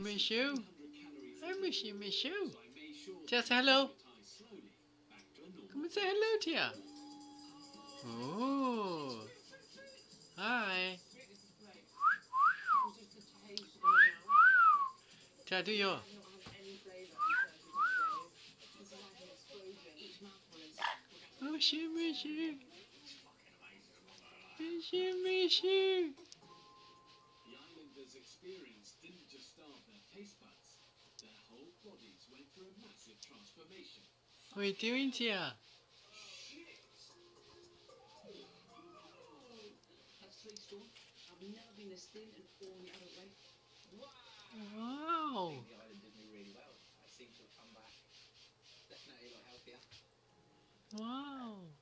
Miss you. I miss you. Just say hello. Come and say hello, Tia. Oh. Hi. Tia, do you? Miss you. Miss you. Miss you. The islanders' experience didn't just starve their taste buds, their whole bodies went through a massive transformation. What are you doing, Tia? That's sweet storm. I've never been this thin and all in the adult weight. Wow. The island did me really well. I seem to have come back definitely a lot healthier. Wow.